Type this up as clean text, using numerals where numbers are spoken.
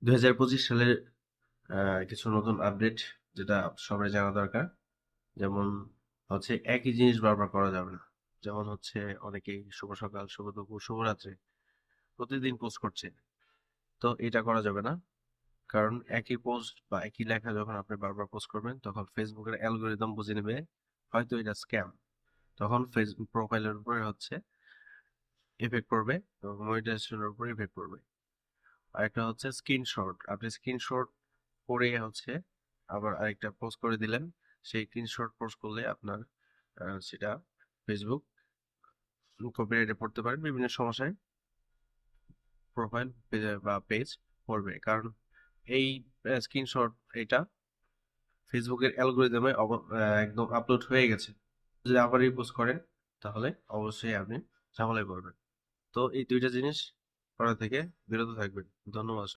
2025 সালের কিছু নতুন আপডেট যেটা সবাই জানা দরকার। যেমন হচ্ছে একই জিনিস বারবার করা যাবে না। যেমন হচ্ছে অনেকেই শুভ সকাল, শুভ দুপুর, শুভরাত্রি প্রতিদিন পোস্ট করছে। তো এটা করা যাবে না। কারণ একই পোস্ট বা একই লেখা যখন আপনি বারবার পোস্ট করবেন তখন ফেসবুকের অ্যালগরিদম বুঝে নেবে হয়তো এটা স্ক্যাম। তখন ফেসবুক প্রোফাইলের উপরে হচ্ছে ইফেক্ট পড়বে এবং মনিটাইজেশনের উপর ইফেক্ট পড়বে। আরেকটা হচ্ছে স্ক্রিনশট। আপনি স্ক্রিনশট করে হচ্ছে আবার আরেকটা পোস্ট করে দিলেন। সেই স্ক্রিনশট পোস্ট করলে আপনার সেটা ফেসবুক কপিরাইটে পড়তে পারে, বিভিন্ন সমস্যায় প্রোফাইল বা পেজ পড়বে। কারণ এই স্ক্রিনশট এটা ফেসবুকের অ্যালগোরিদমে একদম আপলোড হয়ে গেছে। যদি আবার রিপোস্ট করেন তাহলে অবশ্যই আপনি ঝামেলায় পড়বেন। তো এই দুইটা জিনিস করা থেকে বিরত থাকবেন। ধন্যবাদ।